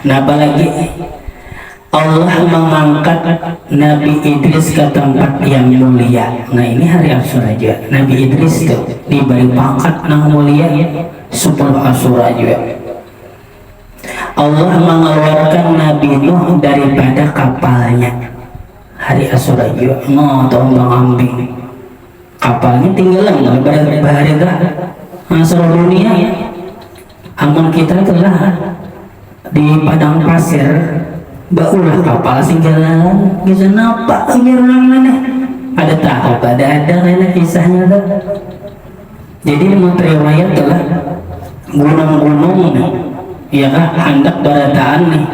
Nah, apalagi Allah mengangkat Nabi Idris ke tempat yang mulia. Nah, ini hari Asyura juga. Nabi Idris tuh diberi pangkat yang mulia 10 Asyura juga. Allah mengeluarkan Nabi Nuh daripada kapalnya hari Asyura juga. Mau tombang ambing kapalnya tinggalan bahari dah seluruh dunia. Amun kita telah di padang pasir baulah kapal singgalan bisa nampak mana ada tahu ada nenek kisahnya tuh. Jadi menurut riwayat telah gunung-gunung ya kan hendak berataan nih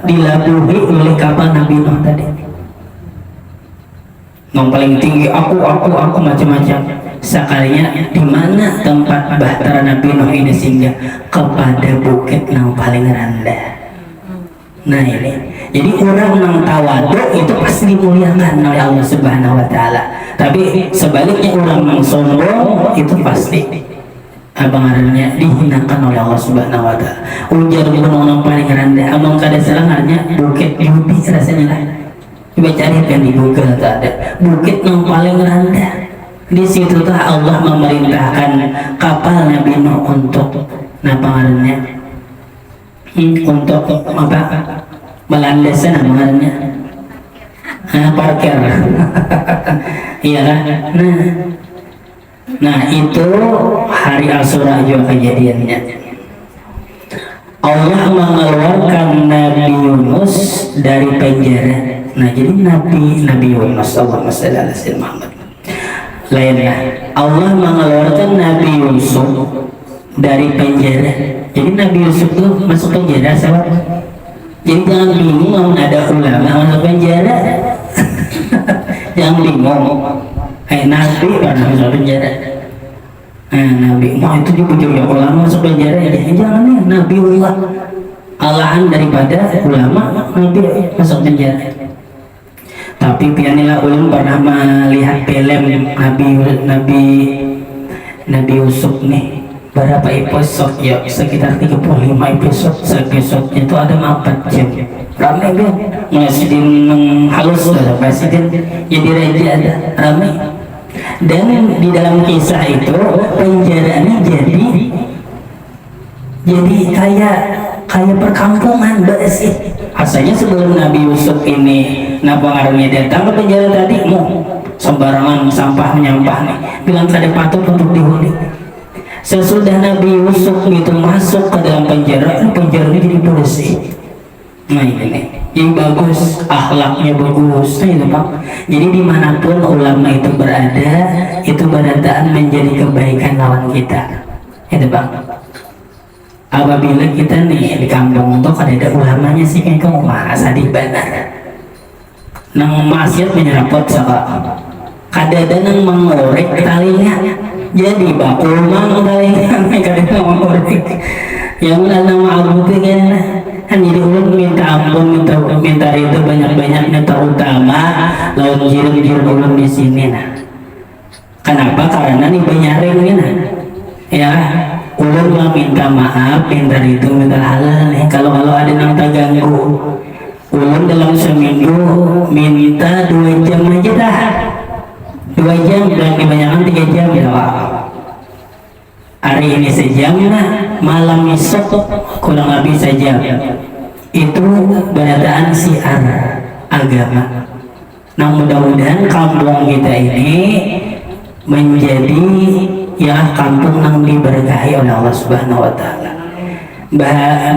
dilabuhi oleh kapal Nabi Nuh tadi. Yang paling tinggi aku macam-macam. Sekalinya di mana tempat bahtera Nabi Nuh ini singgah? Kepada bukit yang paling rendah. Nah ini, jadi orang yang tawadu itu pasti dimuliakan oleh Allah Subhanahu Wa Taala. Tapi sebaliknya orang yang sombong itu pasti abangannya dihinakan oleh Allah Subhanahu Wa Taala. Ujar gunung yang paling rendah, abang kada selangarnya bukit Yubi rasanya lah. Coba cari kan di Google ada bukit yang paling rendah. Di situ tuh Allah memerintahkan kapal Nabi Nuh untuk napangannya untuk apa melandaskan napangannya parkir. Iya kan? Nah itu hari Asyura juga kejadiannya. Allah mengeluarkan Nabi Yunus dari penjara. Nah jadi Nabi Yunus Allahumma shalli ala sayyidina Muhammad. Lainnya Allah mengeluarkan Nabi Yusuf dari penjara. Jadi Nabi Yusuf tuh masuk penjara sahabat. Jadi jangan bingung mau ada ulama masuk penjara. Jangan bingung. Nabi pernah masuk penjara. Nabi mau itu dipujuk ya ulama masuk penjara ya jangan nih Nabi alahan daripada ulama Nabi masuk penjara. Tapi pianilah ulun pernah melihat film Nabi Yusuf nih berapa episode ya sekitar 35 episode. Episode itu ada 4 jam ramai kan presiden halus presiden jadi raja ada ramai. Dan di dalam kisah itu penjaranya jadi kayak perkampungan bersih. Asalnya sebelum Nabi Yusuf ini nabangarnya datang ke penjara tadi mau sembarangan sampah menyampah nih bilang kada patut untuk dihuni. Sesudah Nabi Yusuf itu masuk ke dalam penjara ini jadi bersih. Nah ini yang bagus, akhlaknya bagus. Nah itu Pak. Jadi dimanapun ulama itu berada, itu berataan menjadi kebaikan lawan kita. Itu Pak. Apabila kita nih di kampung untuk ada ulamanya sih kayak kamu masa di benar. Nang maksiat menyerapot sama. Kada nang mengorek talinya. Jadi bakul mang talinya kada mengorek. Yang nama Abu kan jadi ulun minta ampun minta itu banyak-banyaknya terutama lawan jirim-jirim ulun di sini nah. Kenapa? Karena nih banyaring nah. Ya, ulun mau minta maaf, minta itu minta halal nih. Kalau ada yang terganggu, ulun dalam seminggu minta 2 jam aja dah. 2 jam dan kebanyakan 3 jam ya Pak. Hari ini sejam nah, malam esok kurang lebih sejam. Itu berataan siar agama. Nah mudah-mudahan kampung kita ini menjadi ya kampung yang diberkahi oleh Allah Subhanahu Wa Taala.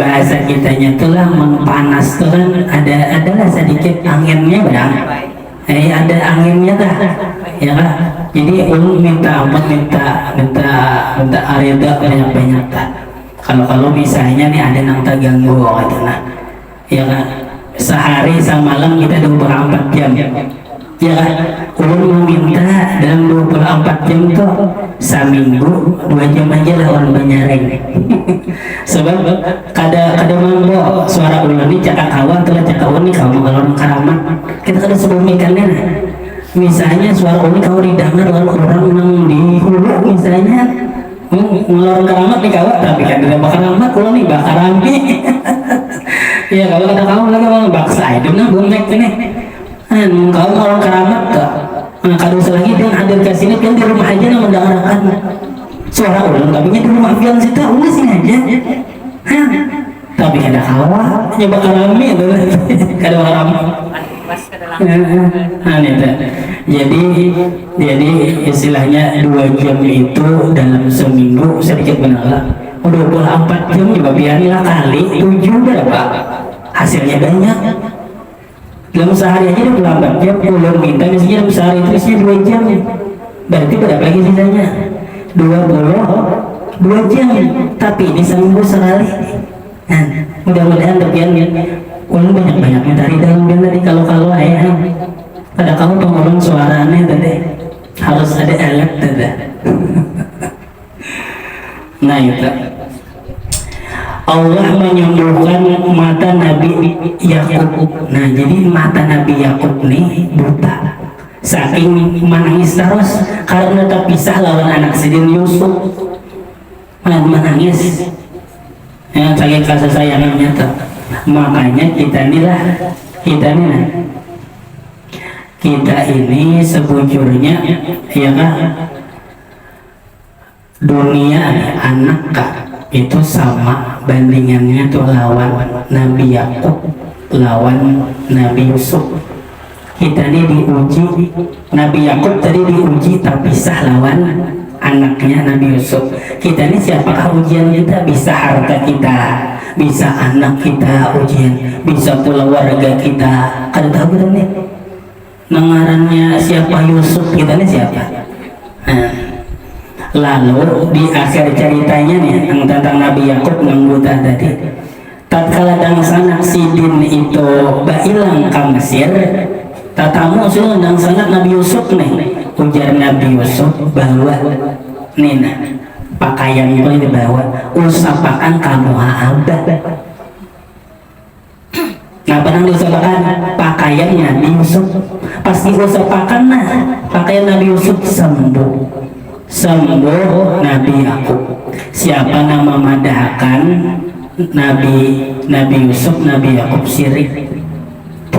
Bahasa kitanya telah mempanas tuh kan adalah sedikit anginnya bang. Ada anginnya dah, ya kan? Jadi ulun minta ampun, minta arida banyak-banyak dah. Kalau misalnya nih ada yang terganggu gitu nah, ya kan? Sehari semalam kita 24 jam. Ya kan, ulun meminta dalam 24 jam itu seminggu 2 jam aja lah orang banyaring. Sebab kada mampu suara ulun ini cakap kawan telah cakap ulun ini kamu kalau orang karamat kita kada sebumikannya nah. Misalnya suara ulun kau didengar lalu orang yang di hulu misalnya ngeluarin keramat di kawat tapi kan tidak bakar keramat kalau nih bakar rame. Ya kalau kata kamu lagi mau baksa itu nah bonek ini. Kau ngeluarin keramat tak? Nah kalau lagi dia hadir ke sini kan di rumah aja yang mendengarkan suara ulang tapi di rumah pian situ udah sini aja. Tapi ada kawa nyoba karami itu kada karami. Jadi istilahnya 2 jam itu dalam seminggu sedikit benar 24 jam coba biarilah kali 7 berapa hasilnya banyak. Dalam sehari aja 24 jam belum minta misalnya dalam sehari itu isinya 2 jam berarti berapa lagi sisanya 22 jam tapi ini seminggu sekali. Nah, mudah-mudahan terbian ulang banyak-banyaknya dari dalam tadi kalau ayah pada kamu pengurang suaranya tadi harus ada alat tadi. Nah itu Allah menyembuhkan mata Nabi Yakub. Nah jadi mata Nabi Yakub nih buta saking menangis terus karena terpisah lawan anak sidin Yusuf menangis yang saking kasih sayangnya tuh. Makanya kita ini sebujurnya ya kan dunia anak kak itu sama bandingannya tuh lawan Nabi Yakub lawan Nabi Yusuf. Kita ini diuji Nabi Yakub tadi diuji terpisah lawan anaknya Nabi Yusuf. Kita ini siapakah ujian kita? Bisa harta kita, bisa anak kita ujian, bisa pula warga kita. Kada tahu kita nih nengarannya siapa Yusuf, kita ini siapa. Lalu di akhir ceritanya nih yang tentang Nabi Yakub yang buta tadi, tatkala dangsanak sidin itu bailang ke Mesir, tatamu sudah dangsanak Nabi Yusuf nih. Ujar Nabi Yusuf bawa Nina pakaian itu dibawa usapakan kamu abad. Nah pernah diusapakan pakaian Nabi Yusuf pas diusapakan nah pakaian Nabi Yusuf sembuh Nabi Yakub. Siapa nama madahkan Nabi Yusuf Nabi Yakub sirik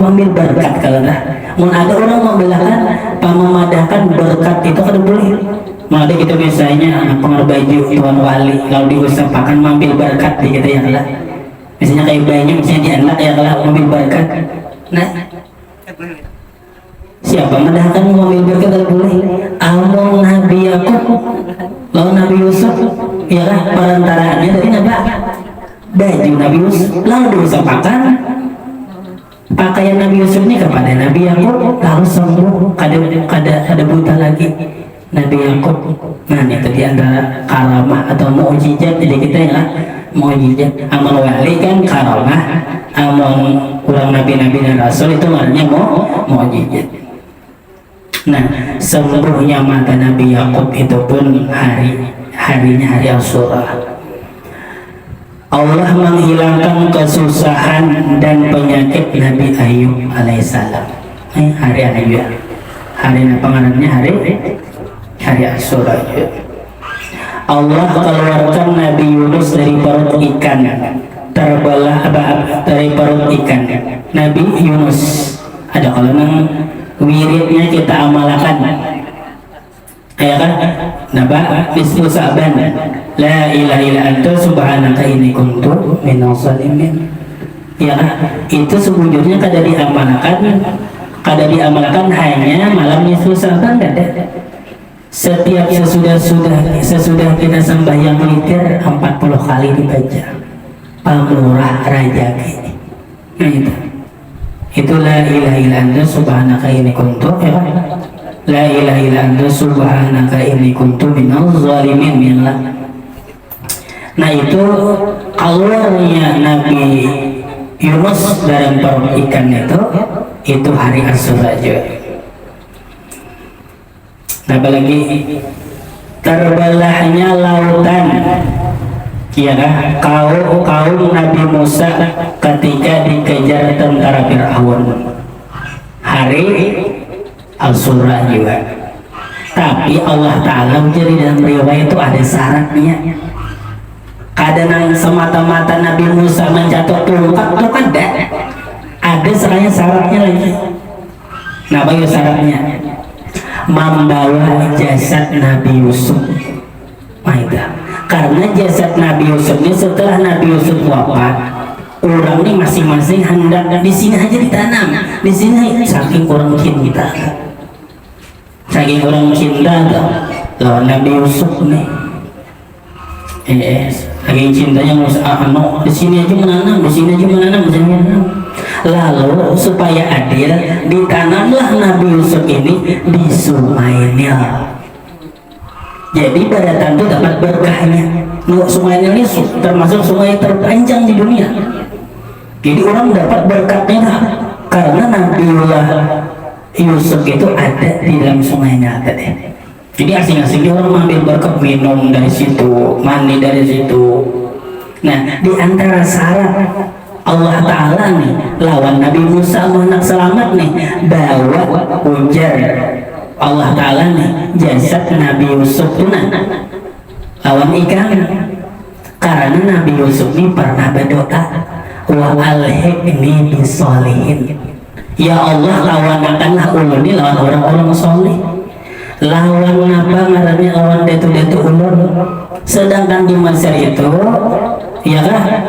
ambil berkat kalau dah mau ada orang membelahkan memadahkan berkat itu kan boleh. Mau ada kita biasanya anak pengaruh baju tuan wali kalau diusapakan mengambil berkat di kita ya lah misalnya kayak banyak misalnya di anak ya lah mengambil berkat. Nah siapa madahkan mengambil berkat kalau boleh among Nabi Yakub lalu Nabi Yusuf ya lah perantaranya dari Nabi baju Nabi Yusuf lalu diusapakan pakaian Nabi Yusuf ini kepada Nabi Yakub lalu sembuh kada buta lagi Nabi Yakub. Nah itu diantara karamah atau mukjizat jadi kita ya mukjizat amal wali kan karamah amal ulang nabi-nabi dan rasul itu maknanya mukjizat. Nah sembuhnya mata Nabi Yakub itu pun harinya hari Asyura. Allah menghilangkan kesusahan dan penyakit Nabi Ayub alaihissalam. Hari Ayub, hari pengarannya hari Asyura. Allah keluarkan Nabi Yunus dari perut ikan, terbelah dari perut ikan. Nabi Yunus ada kalau nang wiridnya kita amalkan. Ya kan? Naba nisfu Sa'ban la ilaha illa anta subhanaka inni kuntu minaz zalimin. Ya kan? Itu sebujurnya kada diamalkan hanya malam nisfu Sa'ban kada. Setiap sesudah kita sembahyang witir 40 kali dibaca pamurah rajaki. Nah itu la ilaha illa anta subhanaka inni kuntu ya kan? La ilaha illa anta subhanaka inni kuntu minaz zalimin ya. Nah itu keluarnya Nabi Yunus dari perut ikan itu hari Asyura juga. Apalagi terbelahnya lautan ya kaum Nabi Musa ketika dikejar tentara Fir'aun hari Asyura juga. Tapi Allah Ta'ala jadi dalam riwayat itu ada syaratnya. Kadang semata-mata Nabi Musa mencatat tongkat itu ada sekalian syaratnya lagi. Nah, bagaimana syaratnya? Membawa jasad Nabi Yusuf. Karena jasad Nabi Yusuf ini setelah Nabi Yusuf wafat, orang ini masing-masing hendak di sini aja ditanam. Di sini saking orang cinta, saking orang cinta lawan Nabi Yusuf nih. Saking cintanya Musa, di sini aja menanam, di sini aja menanam, lalu supaya adil ditanamlah Nabi Yusuf ini di Sungai Nil. Jadi daratan itu dapat berkahnya. Sungai Nil ini termasuk sungai terpanjang di dunia. Jadi orang dapat berkahnya karena Nabiullah Yusuf itu ada di dalam Sungai Nil tadi. Jadi asing-asing orang mengambil berkat, minum dari situ, mandi dari situ. Nah, di antara syarat Allah Ta'ala nih lawan Nabi Musa anak selamat nih bawa ujar Allah Ta'ala nih jasad Nabi Yusuf itu lawan ikan. Karena Nabi Yusuf ini pernah berdoa, wa alhiqni bisolihin, ya Allah lawankanlah ulun ini lawan orang-orang soleh. Lawan apa ngarannya, lawan detu-detu ulun. Sedangkan di Mesir itu ya kan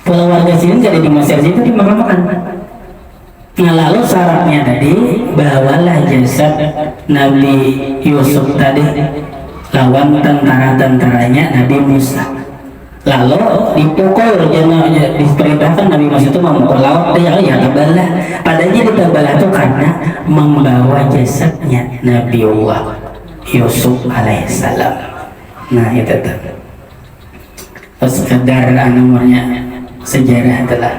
pulau warga sini jadi di Mesir itu dimakan-makan. Nah, lalu syaratnya tadi bawalah jasad Nabi Yusuf tadi lawan tentara-tentaranya Nabi Musa. Lalu dipukul, jangan diperintahkan Nabi Musa itu memukul laut ya tabalah. Padanya ditabalah itu karena membawa jasadnya Nabiullah Yusuf alaihissalam. Nah, itu tuh sekedar nomornya sejarah telah.